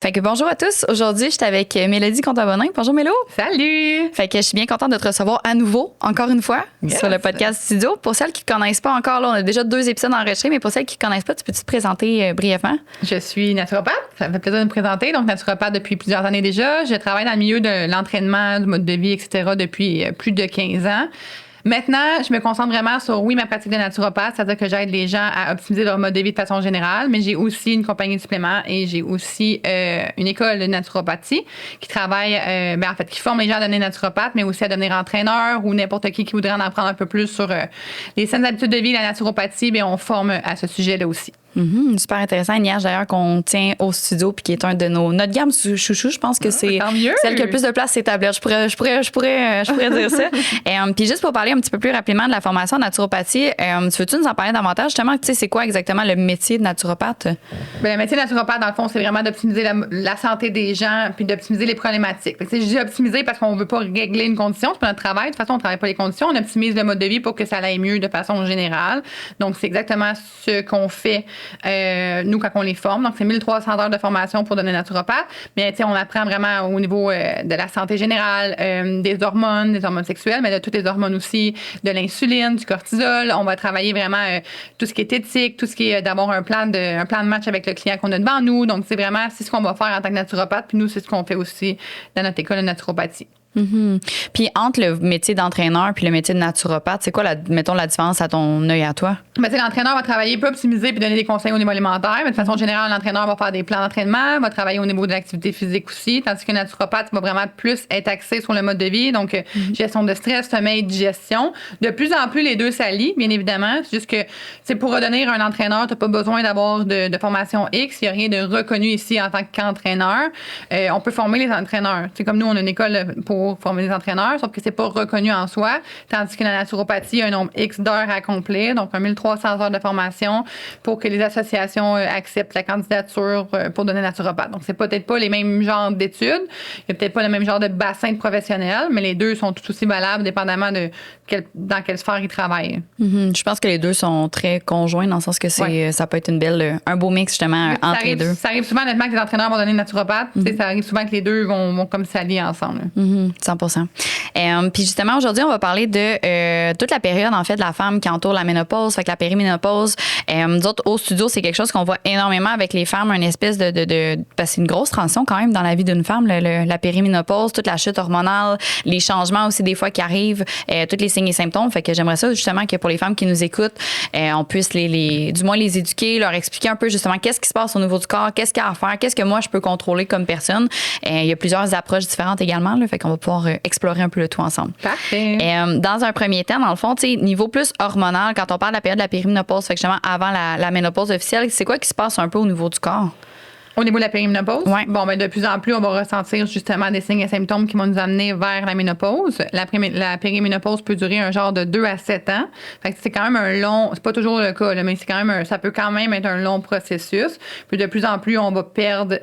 Fait que bonjour à tous. Aujourd'hui, je suis avec Mélodie Contabonin. Bonjour Mélo. Salut! Fait que je suis bien contente de te recevoir à nouveau, encore une fois, sur le podcast Studio. Pour celles qui ne te connaissent pas encore, là, on a déjà 2 épisodes enregistrés, mais pour celles qui ne te connaissent pas, tu peux te présenter brièvement? Je suis naturopathe. Ça me fait plaisir de me présenter. Donc, naturopathe depuis plusieurs années déjà. Je travaille dans le milieu de l'entraînement, du mode de vie, etc. depuis plus de 15 ans. Maintenant, je me concentre vraiment sur, ma pratique de naturopathe, c'est-à-dire que j'aide les gens à optimiser leur mode de vie de façon générale, mais j'ai aussi une compagnie de suppléments et j'ai aussi une école de naturopathie qui travaille, qui forme les gens à devenir naturopathe, mais aussi à devenir entraîneur ou n'importe qui voudrait en apprendre un peu plus sur les saines habitudes de vie, la naturopathie, bien, on forme à ce sujet-là aussi. Super intéressant. Une niège d'ailleurs qu'on tient au studio puis qui est un de notre gamme chouchou. Je pense que c'est celle qui a le plus de place, c'est tablette. Je pourrais dire ça. Puis juste pour parler un petit peu plus rapidement de la formation en naturopathie, tu veux-tu nous en parler davantage? Justement, tu sais, c'est quoi exactement le métier de naturopathe? Bien, le métier de naturopathe, dans le fond, c'est vraiment d'optimiser la santé des gens puis d'optimiser les problématiques. Fait que, je dis optimiser parce qu'on veut pas régler une condition. C'est pas notre travail. De toute façon, on travaille pas les conditions. On optimise le mode de vie pour que ça aille mieux de façon générale. Donc, c'est exactement ce qu'on fait nous, quand on les forme. Donc, c'est 1300 heures de formation pour devenir naturopathe. Mais, on apprend vraiment au niveau de la santé générale, des hormones sexuelles, mais de toutes les hormones aussi, de l'insuline, du cortisol. On va travailler vraiment tout ce qui est éthique, tout ce qui est d'avoir un plan de match avec le client qu'on a devant nous. Donc, c'est ce qu'on va faire en tant que naturopathe. Puis nous, c'est ce qu'on fait aussi dans notre école de naturopathie. Puis entre le métier d'entraîneur puis le métier de naturopathe, c'est quoi, la différence à ton œil à toi? L'entraîneur va travailler, peut optimiser puis donner des conseils au niveau alimentaire, mais de façon générale, l'entraîneur va faire des plans d'entraînement, va travailler au niveau de l'activité physique aussi, tandis que le naturopathe va vraiment plus être axé sur le mode de vie, donc gestion de stress, sommeil, digestion. De plus en plus, les deux s'allient, bien évidemment. C'est juste que pour redevenir un entraîneur, tu n'as pas besoin d'avoir de formation X. Il n'y a rien de reconnu ici en tant qu'entraîneur. On peut former les entraîneurs. C'est comme nous, on a une école pour former des entraîneurs, sauf que c'est pas reconnu en soi, tandis que la naturopathie, il y a un nombre X d'heures à accomplir, donc 1300 heures de formation pour que les associations acceptent la candidature pour donner naturopathe. Donc, c'est peut-être pas les mêmes genres d'études, il y a peut-être pas le même genre de bassin de professionnels, mais les deux sont tout aussi valables, dépendamment de dans quelle sphère ils travaillent. Je pense que les deux sont très conjoints, dans le sens que ça peut être un beau mix, justement, entre les deux. Ça arrive souvent, honnêtement, que les entraîneurs vont donner naturopathe. Ça arrive souvent que les deux vont comme s'allier ensemble. 100%. Puis justement, aujourd'hui, on va parler de toute la période, en fait, de la femme qui entoure la ménopause, fait que la périménopause. Nous autres, au studio, c'est quelque chose qu'on voit énormément avec les femmes, une espèce parce que c'est une grosse transition quand même dans la vie d'une femme, la périménopause, toute la chute hormonale, les changements aussi des fois qui arrivent, tous les signes et symptômes. Fait que j'aimerais ça justement que pour les femmes qui nous écoutent, on puisse du moins les éduquer, leur expliquer un peu justement qu'est-ce qui se passe au niveau du corps, qu'est-ce qu'il y a à faire, qu'est-ce que moi je peux contrôler comme personne. Il y a plusieurs approches différentes également, là, fait qu'on va pouvoir explorer un peu le tout ensemble. Parfait. Dans un premier temps, dans le fond, niveau plus hormonal, quand on parle de la période de la périménopause, fait que justement avant la ménopause officielle, c'est quoi qui se passe un peu au niveau du corps? Au niveau de la périménopause, ouais. De plus en plus, on va ressentir justement des signes et symptômes qui vont nous amener vers la ménopause. La périménopause peut durer un genre de 2 à 7 ans. Fait que c'est quand même c'est pas toujours le cas, là, mais c'est quand même ça peut quand même être un long processus. Puis de plus en plus, on va perdre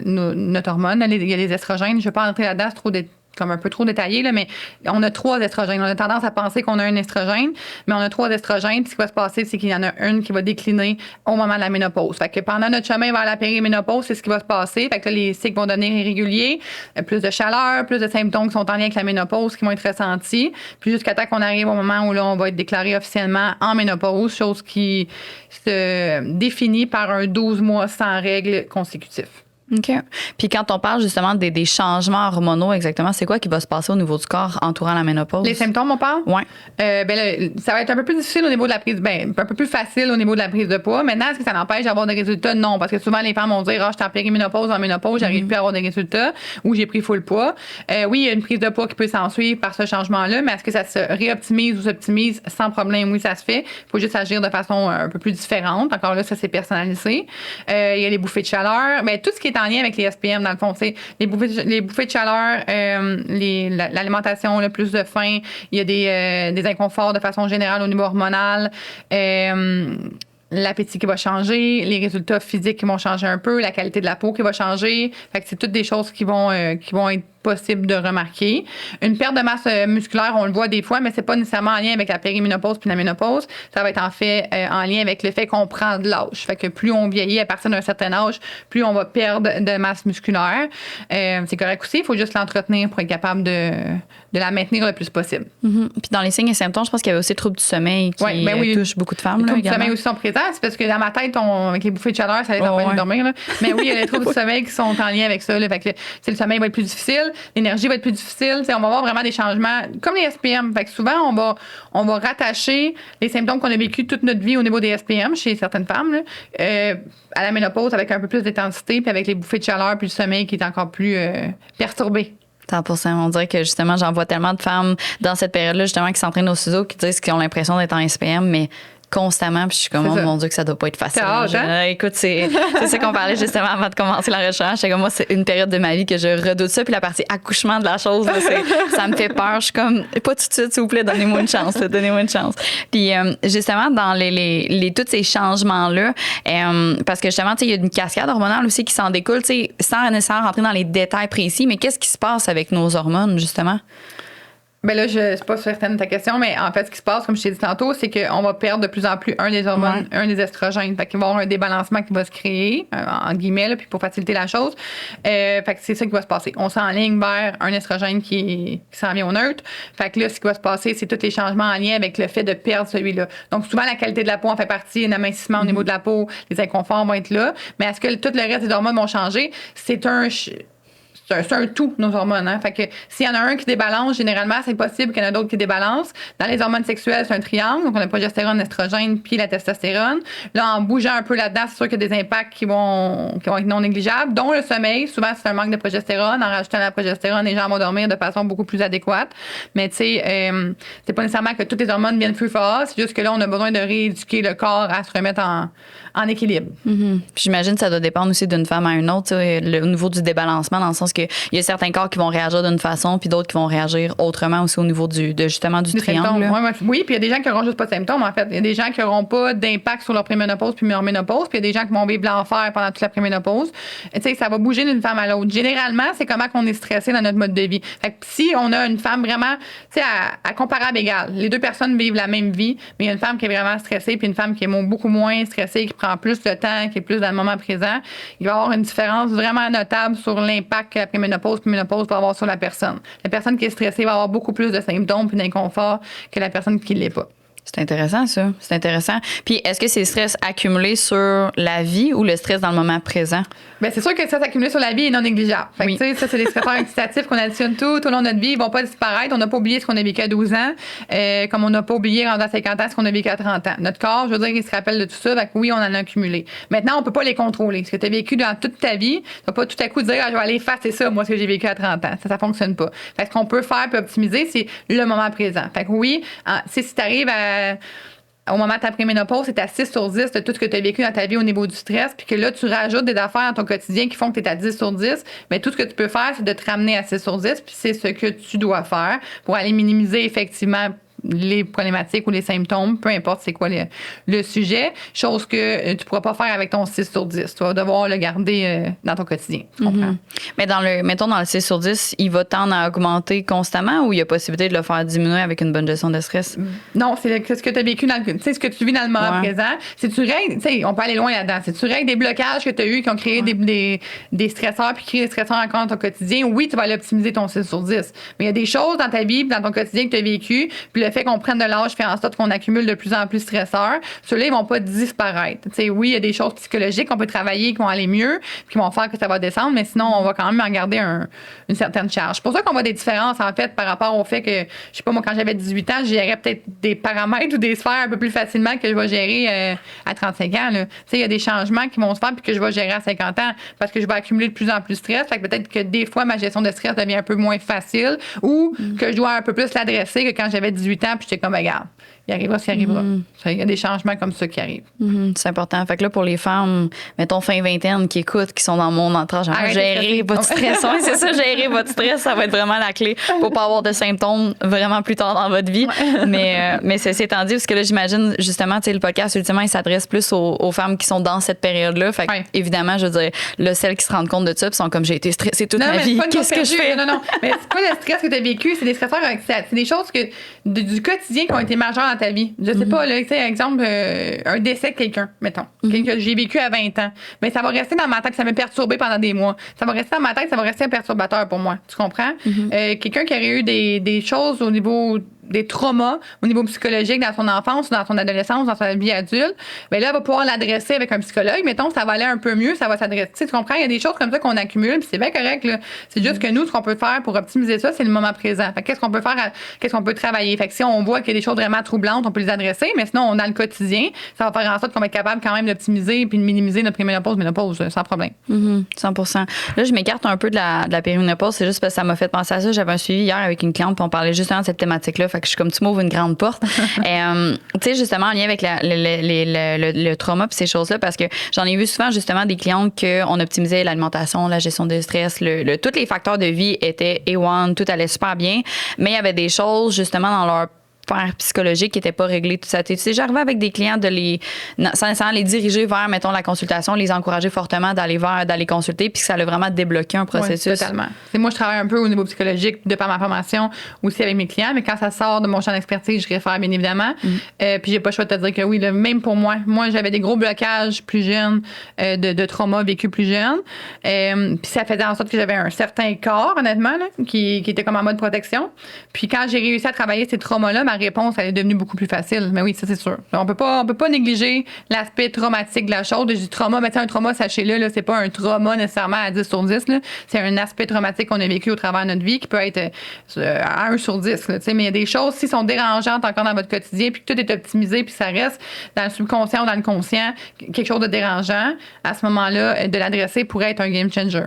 notre hormone. Il y a les estrogènes. Je ne vais pas entrer là-dedans, c'est comme un peu trop détaillé, là, mais on a 3 estrogènes. On a tendance à penser qu'on a un estrogène, mais on a 3 estrogènes. Puis ce qui va se passer, c'est qu'il y en a une qui va décliner au moment de la ménopause. Fait que pendant notre chemin vers la périménopause, c'est ce qui va se passer. Fait que là, les cycles vont devenir irréguliers, plus de chaleur, plus de symptômes qui sont en lien avec la ménopause qui vont être ressentis. Puis jusqu'à temps qu'on arrive au moment où là, on va être déclaré officiellement en ménopause, chose qui se définit par un 12 mois sans règles consécutifs. OK. Puis quand on parle justement des changements hormonaux, exactement, c'est quoi qui va se passer au niveau du corps entourant la ménopause? Les symptômes, on parle? Oui. Ça va être un peu plus difficile au niveau de la prise, un peu plus facile au niveau de la prise de poids. Maintenant, est-ce que ça n'empêche d'avoir des résultats? Non, parce que souvent, les femmes vont dire, je suis en périménopause, en ménopause, j'arrive plus à avoir des résultats ou j'ai pris full poids. Oui, il y a une prise de poids qui peut s'en suivre par ce changement-là, mais est-ce que ça se réoptimise ou s'optimise sans problème? Oui, ça se fait. Il faut juste agir de façon un peu plus différente. Encore là, ça, c'est personnalisé. Il y a les bouffées de chaleur. Tout ce qui est en lien avec les SPM, dans le fond, c'est les bouffées de chaleur, l'alimentation, le plus de faim, il y a des inconforts de façon générale au niveau hormonal, l'appétit qui va changer, les résultats physiques qui vont changer un peu, la qualité de la peau qui va changer. Fait que c'est toutes des choses qui vont être possible de remarquer. Une perte de masse musculaire, on le voit des fois, mais c'est pas nécessairement en lien avec la périménopause puis la ménopause. Ça va être en fait en lien avec le fait qu'on prend de l'âge. Fait que plus on vieillit à partir d'un certain âge, plus on va perdre de masse musculaire. C'est correct aussi, il faut juste l'entretenir pour être capable de la maintenir le plus possible. Puis dans les signes et symptômes, je pense qu'il y avait aussi le trouble du sommeil qui touche beaucoup de femmes. Les troubles du sommeil aussi sont présents. C'est parce que dans ma tête, avec les bouffées de chaleur, ça les empêche de dormir. Là. Mais oui, il y a les troubles du sommeil qui sont en lien avec ça. Là. Fait que le sommeil va être plus difficile, l'énergie va être plus difficile. On va avoir vraiment des changements, comme les SPM. Fait que souvent, on va rattacher les symptômes qu'on a vécu toute notre vie au niveau des SPM chez certaines femmes là, à la ménopause avec un peu plus d'intensité, puis avec les bouffées de chaleur, puis le sommeil qui est encore plus perturbé. 100%. On dirait que justement, j'en vois tellement de femmes dans cette période-là, justement, qui s'entraînent au ciseau, qui disent qu'ils ont l'impression d'être en SPM, mais constamment, puis je suis comme, oh mon Dieu, que ça doit pas être facile. Écoute, c'est ça qu'on parlait justement avant de commencer la recherche. C'est comme moi, c'est une période de ma vie que je redoute ça, puis la partie accouchement de la chose, là, ça me fait peur. Je suis comme, pas tout de suite, s'il vous plaît, donnez-moi une chance. Donnez-moi une chance. Puis justement, dans tous ces changements-là, parce que justement, il y a une cascade hormonale aussi qui s'en découle, sans nécessairement rentrer dans les détails précis, mais qu'est-ce qui se passe avec nos hormones, justement? Ben là, je suis pas certaine de ta question, mais en fait, ce qui se passe, comme je t'ai dit tantôt, c'est qu'on va perdre de plus en plus un des hormones, un des estrogènes. Fait qu'il va y avoir un débalancement qui va se créer, en guillemets, là, puis pour faciliter la chose. Fait que c'est ça qui va se passer. On s'enligne vers un estrogène qui s'en vient au neutre. Fait que là, ce qui va se passer, c'est tous les changements en lien avec le fait de perdre celui-là. Donc, souvent, la qualité de la peau en fait partie, un amincissement au niveau de la peau, les inconforts vont être là. Mais est-ce que tout le reste des hormones vont changer? C'est un tout, nos hormones. Hein? Fait que s'il y en a un qui débalance, généralement, c'est possible qu'il y en a d'autres qui débalancent. Dans les hormones sexuelles, c'est un triangle. Donc, on a progestérone, estrogène, puis la testostérone. Là, en bougeant un peu là-dedans, c'est sûr qu'il y a des impacts qui vont être non négligeables, dont le sommeil. Souvent, c'est un manque de progestérone. En rajoutant la progestérone, les gens vont dormir de façon beaucoup plus adéquate. Mais tu sais, c'est pas nécessairement que toutes les hormones viennent plus fort. C'est juste que là, on a besoin de rééduquer le corps à se remettre en équilibre. Puis j'imagine que ça doit dépendre aussi d'une femme à une autre, au niveau du débalancement, dans le sens qu'il y a certains corps qui vont réagir d'une façon, puis d'autres qui vont réagir autrement aussi au niveau justement du triangle. Oui, puis il y a des gens qui n'auront juste pas de symptômes, en fait. Il y a des gens qui n'auront pas d'impact sur leur préménopause puis leur ménopause, puis il y a des gens qui vont vivre l'enfer pendant toute la préménopause. Tu sais, ça va bouger d'une femme à l'autre. Généralement, c'est comment qu'on est stressé dans notre mode de vie. Fait que si on a une femme vraiment, tu sais, à comparable égal, les deux personnes vivent la même vie, mais il y a une femme qui est vraiment stressée puis une femme qui est beaucoup moins stressée, qui prend plus le temps, qui est plus dans le moment présent, il va y avoir une différence vraiment notable sur l'impact que la préménopause puis ménopause va avoir sur la personne. La personne qui est stressée va avoir beaucoup plus de symptômes et d'inconfort que la personne qui ne l'est pas. C'est intéressant, ça. C'est intéressant. Puis, est-ce que c'est le stress accumulé sur la vie ou le stress dans le moment présent? Bien, c'est sûr que le stress accumulé sur la vie est non négligeable. Fait que, tu sais, ça, c'est des stresseurs excitatifs qu'on additionne tout au long de notre vie. Ils vont pas disparaître. On n'a pas oublié ce qu'on a vécu à 12 ans, comme on n'a pas oublié rendu à 50 ans ce qu'on a vécu à 30 ans. Notre corps, je veux dire, il se rappelle de tout ça. Fait que oui, on en a accumulé. Maintenant, on peut pas les contrôler. Ce que tu as vécu dans toute ta vie, tu vas pas tout à coup dire, je vais aller effacer ça, moi, ce que j'ai vécu à 30 ans. Ça fonctionne pas. Fait que ce qu'on peut faire et optimiser, c'est le moment présent. Fait que oui, si tu arrives au moment de ta préménopause, c'est à 6 sur 10 de tout ce que tu as vécu dans ta vie au niveau du stress, puis que là, tu rajoutes des affaires dans ton quotidien qui font que tu es à 10 sur 10, mais tout ce que tu peux faire, c'est de te ramener à 6 sur 10, puis c'est ce que tu dois faire pour aller minimiser effectivement les problématiques ou les symptômes, peu importe c'est quoi le sujet, chose que tu ne pourras pas faire avec ton 6 sur 10. Tu vas devoir le garder dans ton quotidien. Tu comprends? Mais mettons dans le 6 sur 10, il va tendre à augmenter constamment ou il y a possibilité de le faire diminuer avec une bonne gestion de stress? Non, c'est ce que tu as vécu ce que tu vis dans le moment présent. Si tu règles, tu sais, on peut aller loin là-dedans. Si tu règles des blocages que tu as eus qui ont créé des stresseurs puis créé des stresseurs encore dans ton quotidien, oui, tu vas aller optimiser ton 6 sur 10. Mais il y a des choses dans ta vie, dans ton quotidien que tu as vécu, puis le fait qu'on prenne de l'âge fait en sorte qu'on accumule de plus en plus stresseurs. Ceux-là, ils vont pas disparaître. T'sais, oui, il y a des choses psychologiques qu'on peut travailler qui vont aller mieux, qui vont faire que ça va descendre, mais sinon, on va quand même en garder une certaine charge. C'est pour ça qu'on voit des différences, en fait, par rapport au fait que, je sais pas, moi, quand j'avais 18 ans, je gérais peut-être des paramètres ou des sphères un peu plus facilement que je vais gérer à 35 ans. Il y a des changements qui vont se faire puis que je vais gérer à 50 ans parce que je vais accumuler de plus en plus de stress. Fait que peut-être que des fois, ma gestion de stress devient un peu moins facile ou que je dois un peu plus l'adresser que quand j'avais 18 ans puis j'étais comme, regarde, il arrivera ce qui arrivera. Il y a des changements comme ça qui arrivent. C'est important. Fait que là, pour les femmes, mettons fin vingtaine qui écoutent, qui sont dans mon entourage, gérer votre stress. Oui, c'est ça, gérer votre stress, ça va être vraiment la clé pour pas avoir de symptômes vraiment plus tard dans votre vie. Mais c'est étant dit, parce que là, j'imagine, justement, tu sais, le podcast, ultimement, il s'adresse plus aux femmes qui sont dans cette période-là. Fait que, évidemment, je veux dire, là, celles qui se rendent compte de ça, puis sont comme, j'ai été stressée toute ma vie. Qu'est-ce que je fais? Non. Mais c'est pas le stress que tu as vécu, c'est des stresseurs, c'est des choses du quotidien qui ont été majeures dans ta vie. Je sais pas, là, tu sais, exemple, un décès de quelqu'un, mettons, que j'ai vécu à 20 ans. Mais ça va rester dans ma tête, ça m'a perturbé pendant des mois. Ça va rester dans ma tête, ça va rester un perturbateur pour moi. Tu comprends? Quelqu'un qui aurait eu des choses au niveau des traumas au niveau psychologique dans son enfance, dans son adolescence, dans sa vie adulte, bien là, elle va pouvoir l'adresser avec un psychologue. Mettons, ça va aller un peu mieux, ça va s'adresser. Tu comprends? Il y a des choses comme ça qu'on accumule, puis c'est bien correct, là. C'est juste que nous, ce qu'on peut faire pour optimiser ça, c'est le moment présent. Fait que qu'est-ce qu'on peut faire? Qu'est-ce qu'on peut travailler? Fait que si on voit qu'il y a des choses vraiment troublantes, on peut les adresser, mais sinon, dans le quotidien, ça va faire en sorte qu'on va être capable quand même d'optimiser puis de minimiser notre préménopause, ménopause, sans problème. 100%. Là, je m'écarte un peu de la périménopause, c'est juste parce que ça m'a fait penser à ça. J'avais un suivi hier avec une cliente, puis on parlait justement de cette thématique-là. Fait que je suis comme tu m'ouvres une grande porte. Tu sais, justement, en lien avec le trauma puis ces choses-là, parce que j'en ai vu souvent, justement, des clientes qu'on optimisait l'alimentation, la gestion du stress, tous les facteurs de vie étaient A1, tout allait super bien, mais il y avait des choses, justement, dans leur psychologique qui n'était pas réglé, tout ça. Tu sais, j'arrivais avec des clients sans les diriger vers, mettons, la consultation, les encourager fortement d'aller consulter, puis que ça allait vraiment débloquer un processus. Oui, totalement. Moi, je travaille un peu au niveau psychologique de par ma formation aussi avec mes clients, mais quand ça sort de mon champ d'expertise, je réfère bien évidemment. Puis j'ai pas le choix de te dire que oui, là, même pour moi, j'avais des gros blocages plus jeunes, de trauma vécu plus jeune. Puis ça faisait en sorte que j'avais un certain corps, honnêtement, là, qui était comme en mode protection. Puis quand j'ai réussi à travailler ces traumas-là, ma réponse, elle est devenue beaucoup plus facile. Mais oui, ça, c'est sûr. On peut pas négliger l'aspect traumatique de la chose. Je dis trauma, mais un trauma, sachez-le, là, c'est pas un trauma nécessairement à 10 sur 10. Là. C'est un aspect traumatique qu'on a vécu au travers de notre vie qui peut être à 1 sur 10. Là, mais il y a des choses, si sont dérangeantes encore dans votre quotidien, puis que tout est optimisé, puis ça reste dans le subconscient ou dans le conscient, quelque chose de dérangeant, à ce moment-là, de l'adresser pourrait être un game changer.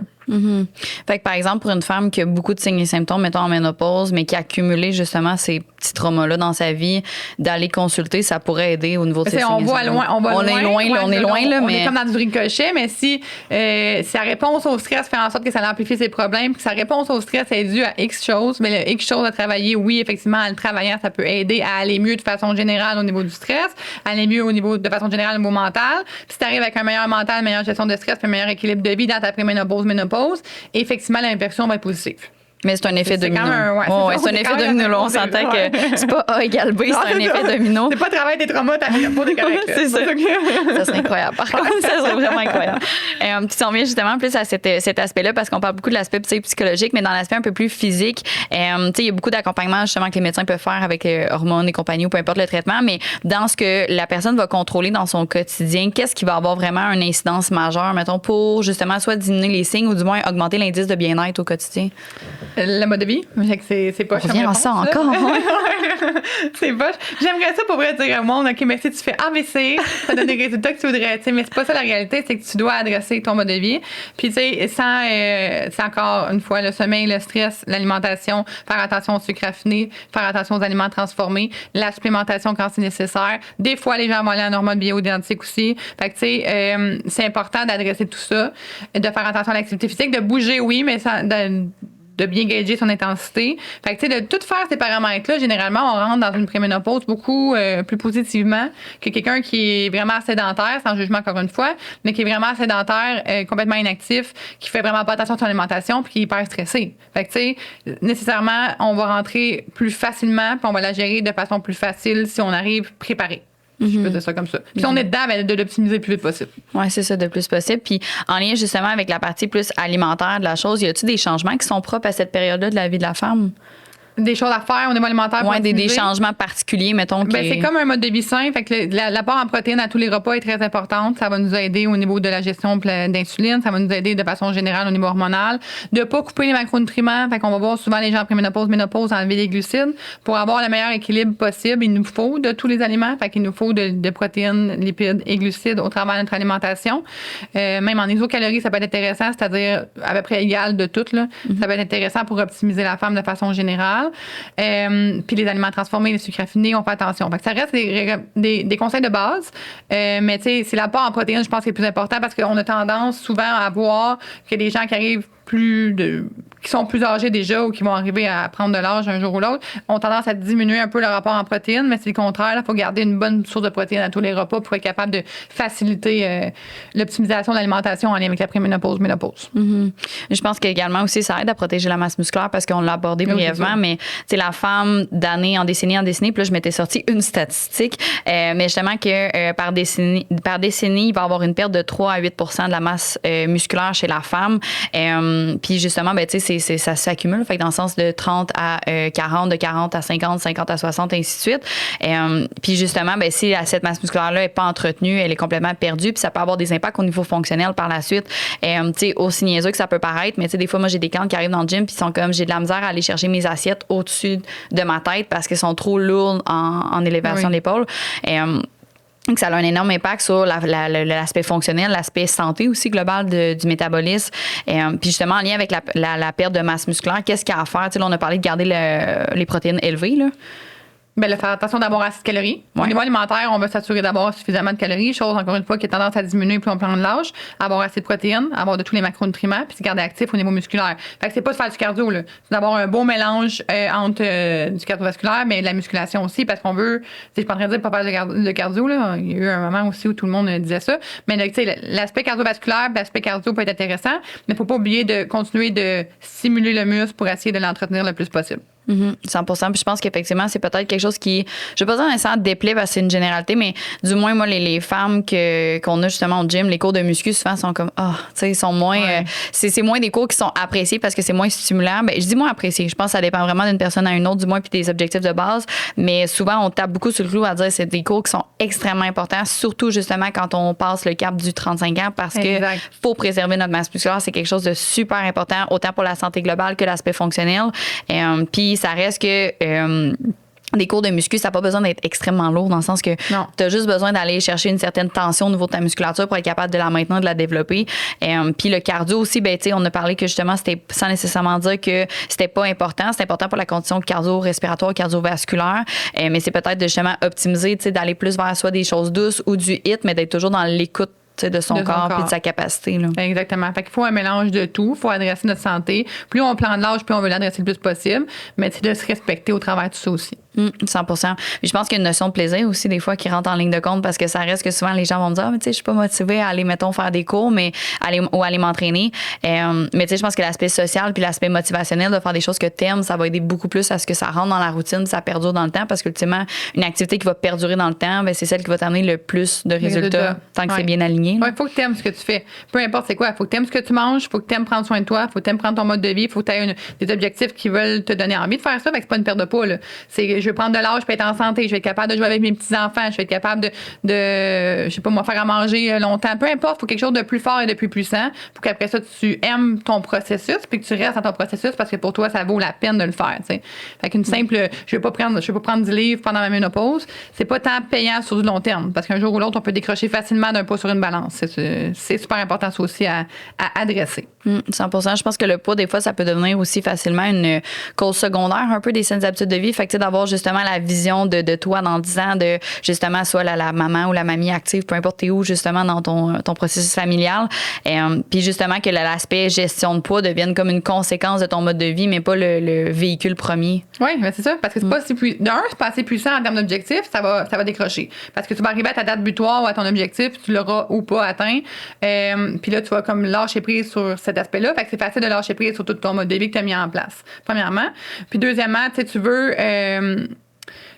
Fait que, par exemple, pour une femme qui a beaucoup de signes et symptômes, mettons en ménopause, mais qui a accumulé justement ces petits traumas-là dans sa vie, d'aller consulter, ça pourrait aider au niveau de ses signes et symptômes. On est loin, là, mais... On est comme dans du ricochet, mais si sa réponse au stress fait en sorte que ça amplifie ses problèmes, que sa réponse au stress est due à X choses, mais le X choses à travailler, oui, effectivement, en le travaillant, ça peut aider à aller mieux de façon générale au niveau du stress, à aller mieux de façon générale au niveau mental. Puis si tu arrives avec un meilleur mental, une meilleure gestion de stress, puis un meilleur équilibre de vie dans ta préménopause, ménopause, effectivement, l'impression va être positive. Mais c'est un effet domino. C'est un effet domino. On s'entend que c'est pas A égale B, c'est un effet domino. C'est pas travail des traumas, t'as pas des corrects. C'est ça. Ça serait incroyable. Par contre, ça serait vraiment incroyable. Puis si on vient justement plus à cet aspect-là, parce qu'on parle beaucoup de l'aspect psychologique, mais dans l'aspect un peu plus physique, tu sais, il y a beaucoup d'accompagnement justement que les médecins peuvent faire avec hormones et compagnie ou peu importe le traitement, mais dans ce que la personne va contrôler dans son quotidien, qu'est-ce qui va avoir vraiment une incidence majeure, mettons, pour justement soit diminuer les signes ou du moins augmenter l'indice de bien-être au quotidien? Le mode de vie, c'est poche. On revient à ça encore. C'est poche. J'aimerais ça pour vrai dire au monde, OK, mais si tu fais ABC, ça donne des résultats que tu voudrais. Mais c'est pas ça la réalité, c'est que tu dois adresser ton mode de vie. Puis, tu sais, c'est encore une fois le sommeil, le stress, l'alimentation, faire attention au sucre raffiné, faire attention aux aliments transformés, la supplémentation quand c'est nécessaire. Des fois, les gens vont aller en hormones bioidentiques aussi. Fait que, tu sais, c'est important d'adresser tout ça, de faire attention à l'activité physique, de bouger, oui, mais de bien gager son intensité. Fait que, tu sais, de tout faire ces paramètres-là, généralement, on rentre dans une préménopause beaucoup plus positivement que quelqu'un qui est vraiment sédentaire, sans jugement encore une fois, mais qui est vraiment sédentaire, complètement inactif, qui fait vraiment pas attention à son alimentation puis qui est hyper stressé. Fait que, tu sais, nécessairement, on va rentrer plus facilement puis on va la gérer de façon plus facile si on arrive préparé. Je peux dire ça comme ça. Puis si on est dedans, ben, de l'optimiser le plus vite possible. Oui, c'est ça, de plus possible. Puis en lien justement avec la partie plus alimentaire de la chose, y a-t-il des changements qui sont propres à cette période-là de la vie de la femme? Des choses à faire au niveau alimentaire. Oui, des changements particuliers, mettons. C'est comme un mode de vie sain. Fait que l'apport en protéines à tous les repas est très importante. Ça va nous aider au niveau de la gestion d'insuline. Ça va nous aider de façon générale au niveau hormonal. De ne pas couper les macronutriments. Fait qu'on va voir souvent les gens après ménopause, enlever les glucides. Pour avoir le meilleur équilibre possible, il nous faut de tous les aliments. Fait qu'il nous faut de protéines, lipides et glucides au travers de notre alimentation. Même en isocalories, ça peut être intéressant, c'est-à-dire à peu près égal de tout. Là. Ça peut être intéressant pour optimiser la femme de façon générale. naturel. Puis les aliments transformés, les sucres raffinés, on fait attention. Fait que ça reste des conseils de base. Mais tu sais, c'est l'apport en protéines, je pense, qui est le plus important parce qu'on a tendance souvent à voir que les gens qui arrivent qui sont plus âgés déjà ou qui vont arriver à prendre de l'âge un jour ou l'autre, ont tendance à diminuer un peu le rapport en protéines, mais c'est le contraire. Il faut garder une bonne source de protéines à tous les repas pour être capable de faciliter l'optimisation de l'alimentation en lien avec la préménopause, ménopause. Mm-hmm. Je pense qu'également aussi, ça aide à protéger la masse musculaire parce qu'on l'a abordé brièvement, mais la femme d'année en décennie, puis là, je m'étais sorti une statistique, mais justement que par décennie, il va y avoir une perte de 3 à 8 de la masse musculaire chez la femme. Puis justement, ben, ça s'accumule, fait que dans le sens de 30 à 40, de 40 à 50, 50 à 60, ainsi de suite. Puis justement, ben, si cette masse musculaire-là n'est pas entretenue, elle est complètement perdue, puis ça peut avoir des impacts au niveau fonctionnel par la suite. Aussi niaiseux que ça peut paraître, mais des fois, moi, j'ai des clientes qui arrivent dans le gym, puis sont comme, j'ai de la misère à aller chercher mes assiettes au-dessus de ma tête parce qu'elles sont trop lourdes en élévation de l'épaule. Que ça a un énorme impact sur l'aspect fonctionnel, l'aspect santé aussi global du métabolisme. Puis justement, en lien avec la perte de masse musculaire, qu'est-ce qu'il y a à faire? Là, on a parlé de garder les protéines élevées, là. Bien, faire attention d'abord à ces calories. Au niveau alimentaire, on va s'assurer d'avoir suffisamment de calories, chose, encore une fois, qui a tendance à diminuer plus on prend de l'âge, avoir assez de protéines, avoir de tous les macronutriments, puis se garder actif au niveau musculaire. Fait que c'est pas de faire du cardio, là. C'est d'avoir un beau mélange entre du cardiovasculaire, mais de la musculation aussi, parce qu'on veut, je suis pas en train de dire pas faire de cardio, là. Il y a eu un moment aussi où tout le monde disait ça. Mais l'aspect cardiovasculaire, l'aspect cardio peut être intéressant, mais faut pas oublier de continuer de stimuler le muscle pour essayer de l'entretenir le plus possible. 100%. Puis je pense qu'effectivement, c'est peut-être quelque chose qui, je vais pas dire nécessairement déplaît parce que c'est une généralité, mais du moins, moi, les femmes qu'on a justement au gym, les cours de muscu, souvent, sont comme, tu sais, ils sont moins, c'est moins des cours qui sont appréciés parce que c'est moins stimulant. Ben, je dis moins apprécié. Je pense que ça dépend vraiment d'une personne à une autre, du moins, puis des objectifs de base. Mais souvent, on tape beaucoup sur le clou à dire que c'est des cours qui sont extrêmement importants, surtout justement quand on passe le cap du 35 ans parce que faut préserver notre masse musculaire. C'est quelque chose de super important, autant pour la santé globale que l'aspect fonctionnel. Puis, ça reste que des cours de muscu, ça n'a pas besoin d'être extrêmement lourd dans le sens que tu as juste besoin d'aller chercher une certaine tension au niveau de ta musculature pour être capable de la maintenir, de la développer. Puis le cardio aussi, ben, on a parlé que justement, c'était sans nécessairement dire que c'était pas important. C'est important pour la condition cardio-respiratoire, cardiovasculaire. Mais c'est peut-être de justement optimiser, d'aller plus vers soit des choses douces ou du HIIT, mais d'être toujours dans l'écoute de son corps et de sa capacité. Là. Exactement. Fait qu'il faut un mélange de tout. Il faut adresser notre santé. Plus on plante de l'âge, plus on veut l'adresser le plus possible. Mais c'est de se respecter au travers de tout ça aussi. 100%. Puis je pense qu'il y a une notion de plaisir aussi des fois qui rentre en ligne de compte parce que ça reste que souvent les gens vont me dire mais tu sais je suis pas motivée à aller mettons faire des cours ou aller m'entraîner. Mais tu sais je pense que l'aspect social puis l'aspect motivationnel de faire des choses que t'aimes, ça va aider beaucoup plus à ce que ça rentre dans la routine, ça perdure dans le temps parce que ultimement une activité qui va perdurer dans le temps, ben c'est celle qui va t'amener le plus de résultats tant que c'est bien aligné. Il faut que tu aimes ce que tu fais. Peu importe c'est quoi, il faut que tu aimes ce que tu manges, il faut que tu aimes prendre soin de toi, il faut que tu aimes prendre ton mode de vie, il faut que tu aies des objectifs qui veulent te donner envie de faire ça, fait que c'est pas une perte de poids là. C'est je vais prendre de l'âge, je peux être en santé, je vais être capable de jouer avec mes petits-enfants, je vais être capable de je sais pas moi faire à manger longtemps, peu importe, il faut quelque chose de plus fort et de plus puissant pour qu'après ça tu aimes ton processus puis que tu restes dans ton processus parce que pour toi ça vaut la peine de le faire, tu sais. Fait qu'une simple je vais pas prendre du livre pendant ma ménopause, c'est pas tant payant sur du long terme parce qu'un jour ou l'autre on peut décrocher facilement d'un poids sur une balance. C'est super important ça aussi à adresser. 100%. Je pense que le poids, des fois, ça peut devenir aussi facilement une cause secondaire un peu des saines habitudes de vie. Fait que d'avoir justement la vision de toi dans 10 ans, de justement soit la maman ou la mamie active, peu importe t'es où justement dans ton processus familial. Puis justement que l'aspect gestion de poids devienne comme une conséquence de ton mode de vie, mais pas le véhicule premier. Oui, mais c'est ça. Parce que c'est pas c'est pas assez puissant en termes d'objectifs, ça va décrocher. Parce que tu vas arriver à ta date butoir ou à ton objectif, tu l'auras ou pas atteint. Puis là, tu vas comme lâcher prise sur cet aspect-là. Fait que c'est facile de lâcher prise sur tout ton mode de vie que tu as mis en place, premièrement. Puis deuxièmement, tu veux...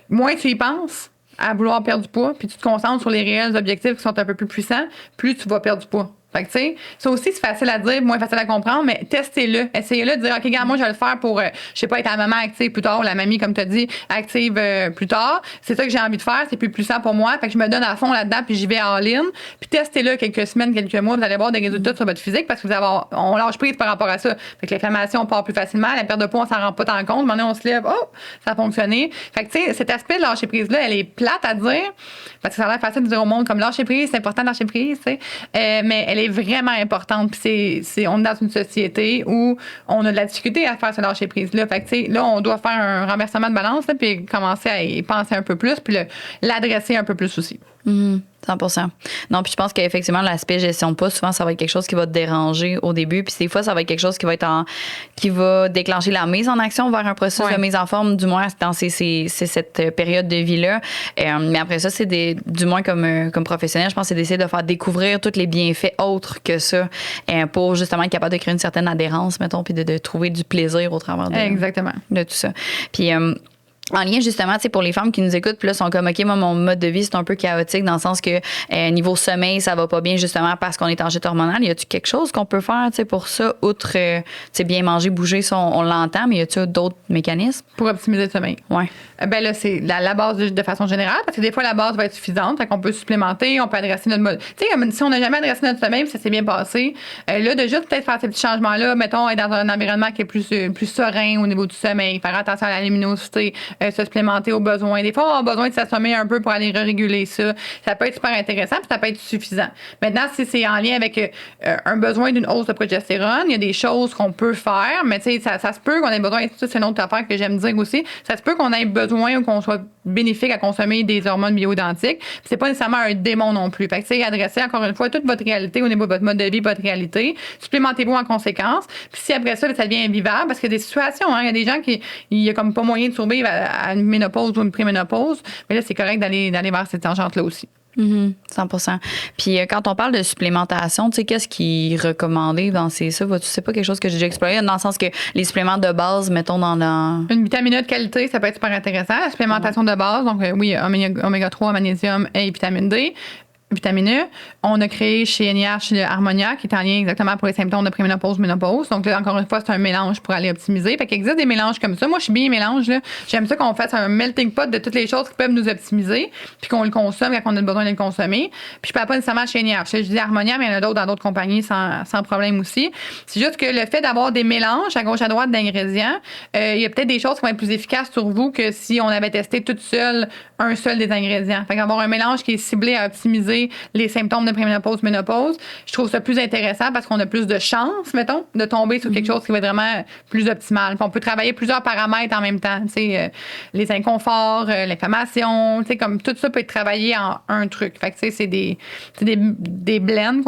moins tu y penses à vouloir perdre du poids, puis tu te concentres sur les réels objectifs qui sont un peu plus puissants, plus tu vas perdre du poids. Fait que, tu sais, ça aussi, c'est facile à dire, moins facile à comprendre, mais testez-le. Essayez-le de dire, OK, regarde, moi, je vais le faire pour, je sais pas, être la maman active plus tard, ou la mamie, comme tu as dit, active plus tard. C'est ça que j'ai envie de faire, c'est plus puissant pour moi. Fait que je me donne à fond là-dedans, puis j'y vais en ligne. Puis testez-le quelques semaines, quelques mois, vous allez voir des résultats sur votre physique parce que on lâche prise par rapport à ça. Fait que l'inflammation part plus facilement, la perte de poids, on s'en rend pas tant compte. Maintenant, on se lève, ça a fonctionné. Fait que, tu sais, cet aspect de lâcher prise-là, elle est plate à dire, parce que ça a l'air facile de dire au monde comme lâcher prise, c'est important de lâcher prise, tu sais. Mais elle elle est vraiment importante. Puis on est dans une société où on a de la difficulté à faire ce lâcher-prise-là. Fait que, tu sais, là, on doit faire un renversement de balance, là, puis commencer à y penser un peu plus, puis l'adresser un peu plus aussi. 100%. Non, puis je pense qu'effectivement, l'aspect gestion de poids, souvent, ça va être quelque chose qui va te déranger au début. Puis des fois, ça va être quelque chose qui va déclencher la mise en action vers un processus de mise en forme, du moins dans cette période de vie-là. Mais après ça, du moins comme professionnel, je pense que c'est d'essayer de faire découvrir tous les bienfaits autres que ça pour justement être capable de créer une certaine adhérence, mettons, puis de trouver du plaisir au travers de tout ça. Puis en lien justement, tu sais, pour les femmes qui nous écoutent, puis là sont comme OK, moi mon mode de vie c'est un peu chaotique dans le sens que niveau sommeil ça va pas bien justement parce qu'on est en chute hormonale. Y a-tu quelque chose qu'on peut faire, tu sais, pour ça, outre, tu sais, bien manger, bouger, ça on l'entend, mais y a-tu d'autres mécanismes pour optimiser le sommeil? Ouais. Ben là c'est la base de façon générale parce que des fois la base va être suffisante, fait qu'on peut supplémenter, on peut adresser notre mode. Tu sais, si on n'a jamais adressé notre sommeil, ça s'est bien passé. Là de juste peut-être faire ces petits changements là, mettons être dans un environnement qui est plus serein au niveau du sommeil, faire attention à la luminosité. Se supplémenter aux besoins. Des fois, on a besoin de s'assommer un peu pour aller réguler ça. Ça peut être super intéressant, puis ça peut être suffisant. Maintenant, si c'est en lien avec un besoin d'une hausse de progestérone, il y a des choses qu'on peut faire, mais tu sais, ça se peut qu'on ait besoin, ça c'est une autre affaire que j'aime dire aussi, ça se peut qu'on ait besoin ou qu'on soit bénéfique à consommer des hormones bioidentiques. Puis c'est pas nécessairement un démon non plus. Fait que, tu sais, adresser encore une fois toute votre réalité au niveau de votre mode de vie, votre réalité. Supplémentez-vous en conséquence. Puis si après ça, ça devient invivable, parce qu'il y a des situations, il y a des gens il y a comme pas moyen de survivre à une ménopause ou une préménopause, mais là, c'est correct d'aller vers cette tangente-là aussi. 100%. Puis quand on parle de supplémentation, tu sais, qu'est-ce qui est recommandé dans ça? C'est pas quelque chose que j'ai déjà exploré, dans le sens que les suppléments de base, mettons, dans une vitamine A de qualité, ça peut être super intéressant. La supplémentation de base, donc oui, oméga 3, magnésium et vitamine D. Vitamine E. On a créé chez NIH le Harmonia, qui est en lien exactement pour les symptômes de préménopause, ménopause. Donc, là, encore une fois, c'est un mélange pour aller optimiser. Fait qu'il existe des mélanges comme ça. Moi, je suis bien mélange, là. J'aime ça qu'on fasse un melting pot de toutes les choses qui peuvent nous optimiser, puis qu'on le consomme quand on a besoin de le consommer. Puis, je parle pas nécessairement chez NIH. Je dis Harmonia, mais il y en a d'autres dans d'autres compagnies sans problème aussi. C'est juste que le fait d'avoir des mélanges à gauche, à droite d'ingrédients, il y a peut-être des choses qui vont être plus efficaces sur vous que si on avait testé toute seule un seul des ingrédients. Fait qu'avoir un mélange qui est ciblé à optimiser les symptômes de préménopause, ménopause, je trouve ça plus intéressant parce qu'on a plus de chances, mettons, de tomber sur quelque chose qui va être vraiment plus optimal. Puis on peut travailler plusieurs paramètres en même temps, tu sais, les inconforts, l'inflammation, tu sais, comme tout ça peut être travaillé en un truc. Fait que tu sais, c'est des blends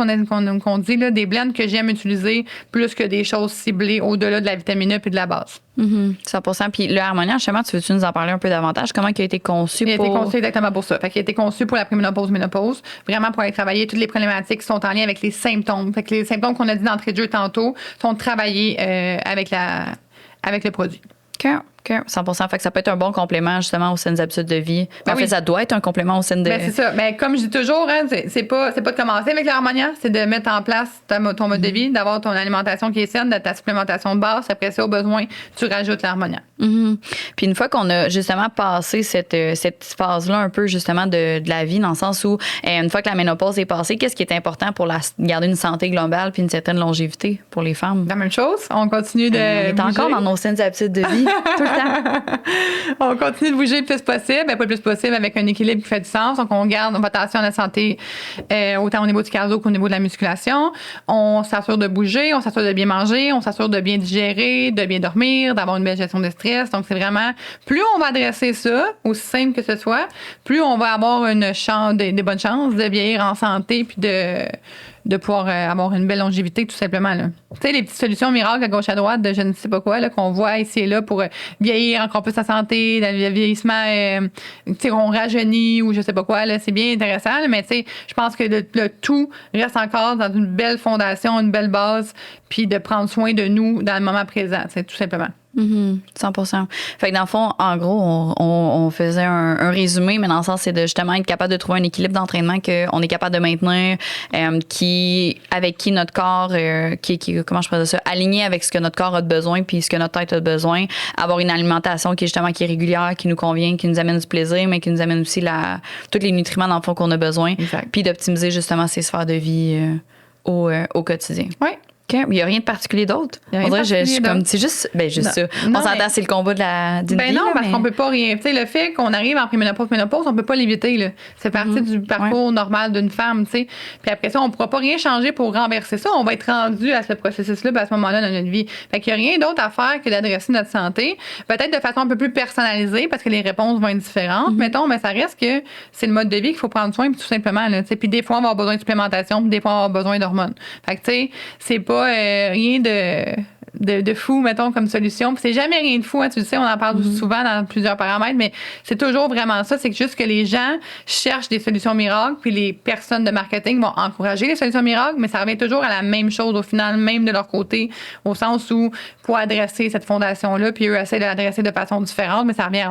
qu'on dit là, des blends que j'aime utiliser plus que des choses ciblées au-delà de la vitamine E puis de la base. 100%. Puis le Harmonia, justement, tu veux-tu nous en parler un peu davantage? Comment il a été conçu Il a été conçu exactement pour ça. Fait qu'il a été conçu pour la préménopause, ménopause, vraiment pour aller travailler toutes les problématiques qui sont en lien avec les symptômes. Fait que les symptômes qu'on a dit d'entrée de jeu tantôt sont travaillés avec le produit. OK, 100%. Fait que ça peut être un bon complément, justement, aux saines habitudes de vie. En fait, ça doit être un complément aux saines de... c'est ça. Mais comme je dis toujours, hein, c'est pas de commencer avec l'harmonia, c'est de mettre en place ton mode de vie, d'avoir ton alimentation qui est saine, de ta supplémentation de base. Après ça, au besoin, tu rajoutes l'harmonia. Puis une fois qu'on a justement passé cette phase-là un peu, justement, de la vie, dans le sens où, une fois que la ménopause est passée, qu'est-ce qui est important pour garder une santé globale puis une certaine longévité pour les femmes? La même chose. On continue de on est encore dans nos saines habitudes de vie, tout le temps. On continue de bouger le plus possible, pas le plus possible avec un équilibre qui fait du sens. Donc, on fait attention à la santé autant au niveau du cardio qu'au niveau de la musculation. On s'assure de bouger, on s'assure de bien manger, on s'assure de bien digérer, de bien dormir, d'avoir une belle gestion de stress. Donc, c'est vraiment, plus on va adresser ça, aussi simple que ce soit, plus on va avoir des bonnes chances de vieillir en santé puis de pouvoir avoir une belle longévité, tout simplement. Tu sais, les petites solutions miracles à gauche à droite de je ne sais pas quoi, là, qu'on voit ici et là pour vieillir encore plus sa santé, le vieillissement, tu sais, on rajeunit ou je sais pas quoi, là, c'est bien intéressant, là, mais tu sais, je pense que le tout reste encore dans une belle fondation, une belle base, puis de prendre soin de nous dans le moment présent, c'est tout simplement. 100%. Fait que dans le fond, en gros, on faisait un résumé, mais dans le sens, c'est de justement être capable de trouver un équilibre d'entraînement qu'on est capable de maintenir, avec qui notre corps, comment je pourrais dire ça, aligné avec ce que notre corps a de besoin puis ce que notre tête a de besoin, avoir une alimentation qui est régulière, qui nous convient, qui nous amène du plaisir, mais qui nous amène aussi tous les nutriments dans le fond qu'on a besoin, puis d'optimiser justement ces sphères de vie au quotidien. Oui. Il n'y a rien de particulier d'autre. On dirait je suis comme, c'est juste ça. Non, on s'entend, c'est le combat d'une vie. Non, parce mais... qu'on peut pas rien. Tu sais, le fait qu'on arrive en préménopause, on peut pas l'éviter, là. C'est partie du parcours normal d'une femme, tu sais. Puis après ça, on pourra pas rien changer pour renverser ça. On va être rendu à ce processus-là, à ce moment-là dans notre vie. Fait qu'il y a rien d'autre à faire que d'adresser notre santé. Peut-être de façon un peu plus personnalisée, parce que les réponses vont être différentes. Mettons, mais ça reste que c'est le mode de vie qu'il faut prendre soin, puis tout simplement, là, tu sais. Puis des fois, on va avoir besoin de supplémentation, puis des fois, on va avoir besoin d'hormones. Fait que, tu sais, c'est pas rien de fou, mettons, comme solution. Puis c'est jamais rien de fou, hein, tu le sais, on en parle souvent dans plusieurs paramètres, mais c'est toujours vraiment ça. C'est juste que les gens cherchent des solutions miracles, puis les personnes de marketing vont encourager les solutions miracles, mais ça revient toujours à la même chose au final, même de leur côté, au sens où pour adresser cette fondation-là, puis eux essaient de l'adresser de façon différente, mais ça revient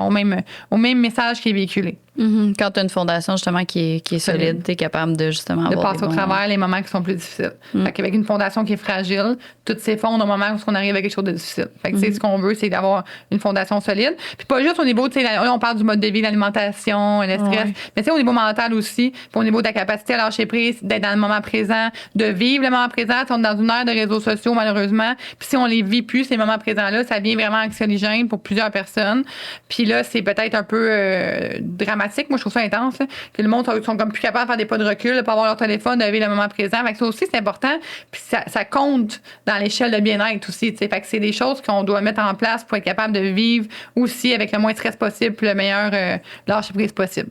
au même message qui est véhiculé. Quand tu as une fondation, justement, qui est solide, tu es capable de, justement, de passer au travers les moments qui sont plus difficiles. Fait qu'avec une fondation qui est fragile, tout s'effondre au moment où on arrive à quelque chose de difficile. Fait que, ce qu'on veut, c'est d'avoir une fondation solide. Puis pas juste au niveau, tu sais, là, on parle du mode de vie, l'alimentation, le stress, mais tu sais, au niveau mental aussi, puis au niveau de la capacité à lâcher prise, d'être dans le moment présent, de vivre le moment présent. On est dans une ère de réseaux sociaux, malheureusement. Puis si on les vit plus, ces moments présents-là, ça devient vraiment anxiogène pour plusieurs personnes. Puis là, c'est peut-être un peu dramatique. Moi, je trouve ça intense, là, que le monde sont comme plus capables de faire des pas de recul, de pas avoir leur téléphone, de vivre le moment présent. Fait que ça aussi, c'est important. Puis ça compte dans l'échelle de bien-être aussi. T'sais. Fait que c'est des choses qu'on doit mettre en place pour être capable de vivre aussi avec le moins de stress possible puis le meilleur lâcher prise possible.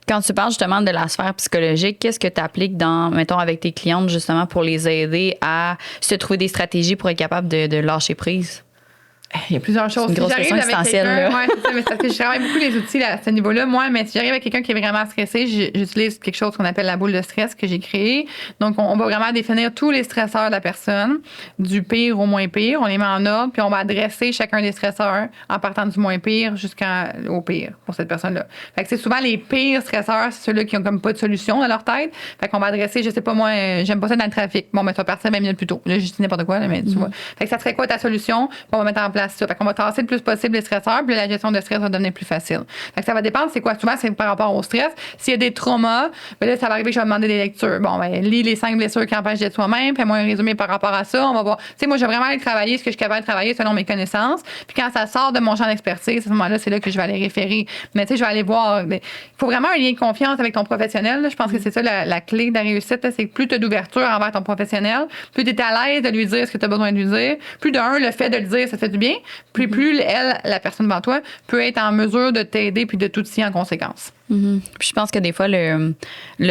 Quand tu parles justement de la sphère psychologique, qu'est-ce que tu appliques mettons, avec tes clientes justement pour les aider à se trouver des stratégies pour être capable de lâcher prise? Il y a plusieurs choses. C'est une grosse question existentielle. C'est ça, mais parce que je travaille beaucoup les outils à ce niveau-là. Moi, mais si j'arrive avec quelqu'un qui est vraiment stressé, j'utilise quelque chose qu'on appelle la boule de stress que j'ai créée. Donc, on va vraiment définir tous les stresseurs de la personne, du pire au moins pire. On les met en ordre, puis on va adresser chacun des stresseurs en partant du moins pire jusqu'au pire pour cette personne-là. Fait que c'est souvent les pires stresseurs, c'est ceux-là qui ont comme pas de solution dans leur tête. Fait qu'on va adresser, je sais pas moi, j'aime pas ça dans le trafic. Bon, ben, tu vas partir 20 minutes plus tôt. Là, je dis n'importe quoi, là, mais tu vois. Fait que ça serait quoi ta solution? On va mettre en place ça. Fait qu'on va tasser le plus possible les stresseurs, puis la gestion de stress va devenir plus facile. Fait que ça va dépendre, c'est quoi? Souvent, c'est par rapport au stress. S'il y a des traumas, ben là, ça va arriver que je vais demander des lectures. Bon, ben, lis les 5 blessures qui empêchent d'être soi-même, fais-moi un résumé par rapport à ça. On va voir. Tu sais, moi, je vais vraiment aller travailler ce que je suis capable de travailler selon mes connaissances. Puis quand ça sort de mon champ d'expertise, à ce moment-là, c'est là que je vais aller référer. Mais tu sais, je vais aller voir. Il faut vraiment un lien de confiance avec ton professionnel. Là. Je pense que c'est ça la clé de la réussite. Là, c'est que plus tu as d'ouverture envers ton professionnel, plus tu es à l'aise de lui dire ce que tu as besoin de lui dire. Plus le fait de le dire, ça fait du bien. Plus elle, la personne devant toi, peut être en mesure de t'aider puis de t'outiller en conséquence. Puis je pense que des fois, le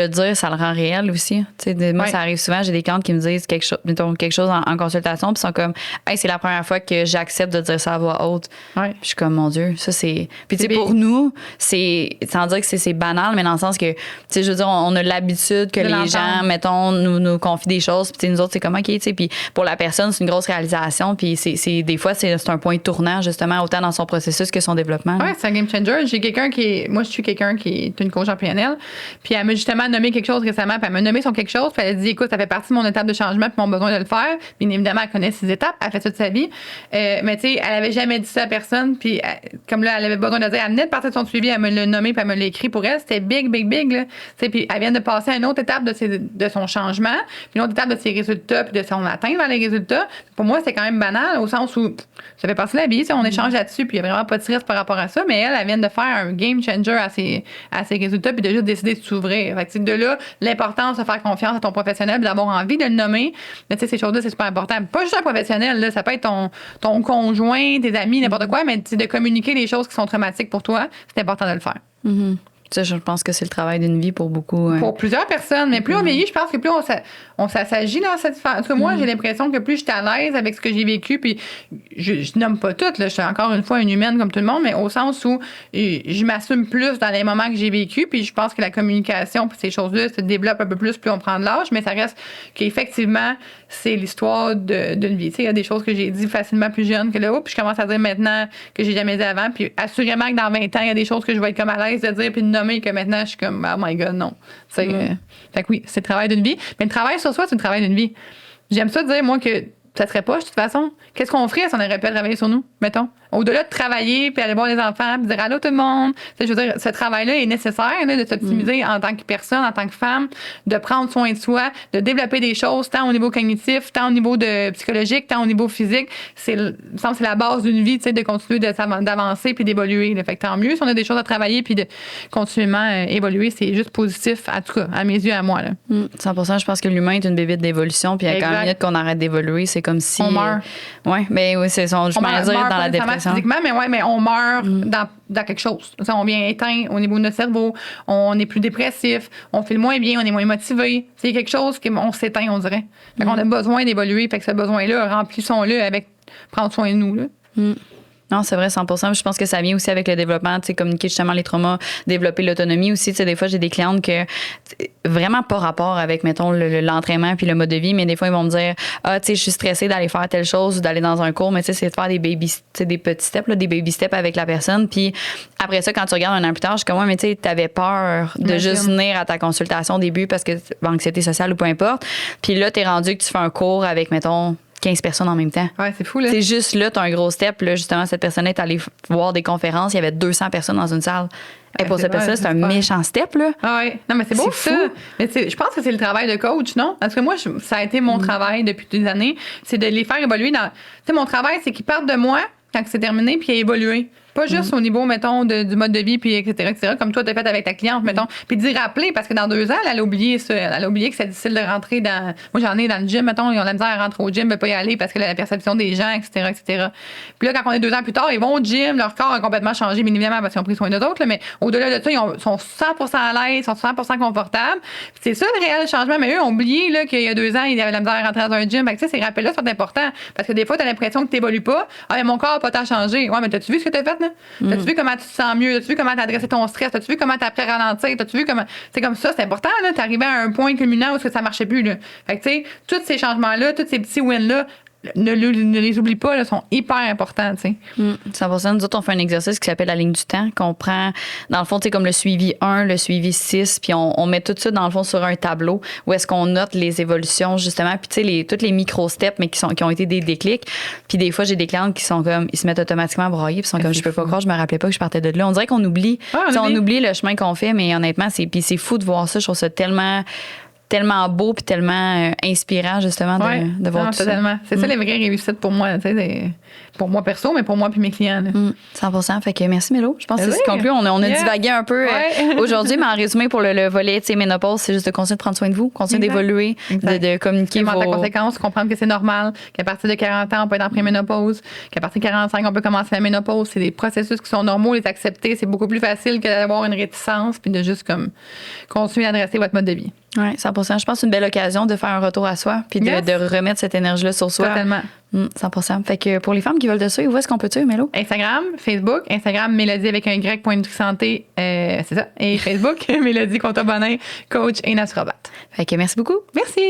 dire, ça le rend réel aussi. Moi, ça arrive souvent, j'ai des clientes qui me disent quelque chose en consultation, puis sont comme, hey, c'est la première fois que j'accepte de dire ça à voix haute. Puis je suis comme, mon Dieu, ça c'est. Puis tu sais, pour nous, c'est sans dire que c'est banal, mais dans le sens que, tu sais, je veux dire, on a l'habitude que les gens, mettons, nous confient des choses, puis nous autres, c'est comme, OK, tu sais, puis pour la personne, c'est une grosse réalisation, puis des fois, c'est un point tournant, justement, autant dans son processus que son développement. Oui, c'est un game changer. Moi, je suis quelqu'un qui est une coach en PNL. Puis elle m'a justement nommé quelque chose récemment. Puis elle m'a nommé son quelque chose. Puis elle a dit, écoute, ça fait partie de mon étape de changement puis mon besoin de le faire. Bien évidemment, elle connaît ses étapes. Elle fait toute sa vie. Mais tu sais, elle avait jamais dit ça à personne. Puis comme là, elle avait besoin de dire, elle venait de partir de son suivi, elle me l'a nommé puis elle me l'a écrit pour elle. C'était big, big, big. Là. Puis elle vient de passer à une autre étape de son changement. Puis une autre étape de ses résultats puis de son atteinte vers les résultats. Pour moi, c'est quand même banal au sens où ça fait partie de la vie. On échange là-dessus puis il n'y a vraiment pas de stress par rapport à ça. Mais elle vient de faire un game changer à ses résultats puis de juste décider de s'ouvrir. Fait que de là, l'importance de faire confiance à ton professionnel puis d'avoir envie de le nommer. Mais tu sais, ces choses-là, c'est super important. Pas juste un professionnel, là, ça peut être ton conjoint, tes amis, n'importe quoi, mais de communiquer les choses qui sont traumatiques pour toi, c'est important de le faire. Ça, je pense que c'est le travail d'une vie pour beaucoup. Pour plusieurs personnes. Mais plus on vieillit, je pense que plus on s'agit dans cette phase. En tout cas, moi, j'ai l'impression que plus je suis à l'aise avec ce que j'ai vécu, puis je nomme pas tout, là, je suis encore une fois une humaine comme tout le monde, mais au sens où je m'assume plus dans les moments que j'ai vécu, puis je pense que la communication, puis ces choses-là se développent un peu plus on prend de l'âge, mais ça reste qu'effectivement, c'est l'histoire d'une vie. Tu sais, il y a des choses que j'ai dit facilement plus jeune que là, puis je commence à dire maintenant que j'ai jamais dit avant, puis assurément que dans 20 ans, il y a des choses que je vais être comme à l'aise de dire, puis de nommer que maintenant, je suis comme, oh my God, non. Fait que oui, c'est le travail d'une vie. Mais le travail sur soi, c'est le travail d'une vie. J'aime ça dire, moi, que ça serait pas, de toute façon. Qu'est-ce qu'on ferait si on aurait pu travailler sur nous, mettons? Au-delà de travailler, puis aller voir les enfants, puis dire allô tout le monde. Je veux dire, ce travail-là est nécessaire, là, de s'optimiser en tant que personne, en tant que femme, de prendre soin de soi, de développer des choses, tant au niveau cognitif, tant au niveau de psychologique, tant au niveau physique. Il me semble que c'est la base d'une vie, tu sais, de continuer d'avancer puis d'évoluer. Là. Fait que tant mieux si on a des choses à travailler puis de continuellement évoluer. C'est juste positif, en tout cas, à mes yeux, à moi. Là. 100%, je pense que l'humain est une bébite d'évolution, puis à quand minute qu'on arrête d'évoluer, c'est comme si... On meurt. Oui, mais oui, c'est son chemin à dire dans la dépression. Physiquement, mais on meurt dans quelque chose. T'sais, on vient éteint au niveau de notre cerveau, on est plus dépressif, on fait le moins bien, on est moins motivé. C'est quelque chose qu'on s'éteint, on dirait. Fait qu'on a besoin d'évoluer, fait que ce besoin-là, remplissons-le avec prendre soin de nous. Là. Non, c'est vrai, 100%. Je pense que ça vient aussi avec le développement, tu sais, communiquer justement les traumas, développer l'autonomie aussi. Tu sais, des fois, j'ai des clientes que vraiment pas rapport avec, mettons, l'entraînement puis le mode de vie, mais des fois, ils vont me dire, ah, tu sais, je suis stressée d'aller faire telle chose ou d'aller dans un cours, mais tu sais, c'est de faire des des petits steps, là, des baby steps avec la personne. Puis après ça, quand tu regardes un an plus tard, je suis comme, ouais, mais tu sais, t'avais peur de juste venir à ta consultation au début parce que anxiété sociale ou peu importe. Puis là, t'es rendu que tu fais un cours avec, mettons, 15 personnes en même temps. Ouais, c'est fou, là. C'est juste là, tu as un gros step. Là, justement, cette personne est allée voir des conférences. Il y avait 200 personnes dans une salle. Et pour cette personne, c'est un méchant step, là. Ah ouais. Non, mais c'est beau, ça. Mais je pense que c'est le travail de coach, non? Parce que moi, ça a été mon travail depuis des années. C'est de les faire évoluer dans. Tu sais, mon travail, c'est qu'ils partent de moi quand c'est terminé, puis évoluer. Pas juste au niveau, mettons, du mode de vie, puis etc., comme toi, t'as fait avec ta cliente, mettons. Puis d'y rappeler, parce que dans 2 ans, elle a oublié ça. Elle a oublié que c'est difficile de rentrer dans... Moi, j'en ai dans le gym, mettons, ils ont la misère à rentrer au gym, mais pas y aller parce que la perception des gens, etc. Puis là, quand on est 2 ans plus tard, ils vont au gym, leur corps a complètement changé, bien évidemment, parce qu'ils ont pris soin d'eux autres, là, mais au-delà de ça, ils sont 100% à l'aise, ils sont 100% confortables. Puis c'est ça le réel changement. Mais eux ont oublié là, qu'il y a 2 ans, ils avaient la misère à rentrer dans un gym. Fait que, ces rappels-là sont importants. Parce que des fois, t'as l'impression que t'évolues pas. Ah, mais mon corps n'a pas tant changé. Ouais, mais t'as-tu vu ce que t'as fait, là? T'as-tu vu comment tu te sens mieux? T'as-tu vu comment t'as adressé ton stress? T'as-tu vu comment t'as appris à ralentir? T'as-tu vu comment. C'est comme ça, c'est important, là. T'es arrivé à un point culminant où ça marchait plus, là. Fait que, tu sais, tous ces changements-là, tous ces petits wins-là, ne les oublie pas, là, sont hyper importants, tu sais. 100%. Nous autres, on fait un exercice qui s'appelle la ligne du temps, qu'on prend, dans le fond, tu sais, comme le suivi 1, le suivi 6, puis on met tout ça, dans le fond, sur un tableau où est-ce qu'on note les évolutions, justement, puis tu sais, tous les micro-steps, mais qui ont été des déclics. Puis des fois, j'ai des clientes qui sont comme, ils se mettent automatiquement à broyer, puis sont comme, je peux pas croire, je me rappelais pas que je partais de là. On dirait qu'on oublie. On oublie le chemin qu'on fait, mais honnêtement, c'est fou de voir ça. Je trouve ça tellement beau puis tellement inspirant, justement, de voir tout totalement. ça. C'est ça les vraies réussites pour moi, tu sais, pour moi perso, mais pour moi puis mes clients. 100%. Fait que merci, Mélo. Je pense que c'est ce conclut. On a divagué un peu aujourd'hui, mais en résumé, pour le volet, tu sais, ménopause, c'est juste de continuer de prendre soin de vous, continuer d'évoluer, de communiquer vos... conséquences, comprendre que c'est normal, qu'à partir de 40 ans, on peut être en préménopause, qu'à partir de 45, on peut commencer la ménopause. C'est des processus qui sont normaux, les accepter. C'est beaucoup plus facile que d'avoir une réticence puis de juste comme continuer à adresser votre mode de vie. Oui, 100%. Je pense que c'est une belle occasion de faire un retour à soi puis de remettre cette énergie-là sur soi. Totalement. 100%. Fait que pour les femmes qui veulent te suivre, où est-ce qu'on peut te suivre, Mélo? Instagram, Facebook. Instagram, Mélodie avec un Y, point de santé. C'est ça. Et Facebook, Mélodie Contobonin, coach et naturopathe. Fait que merci beaucoup. Merci.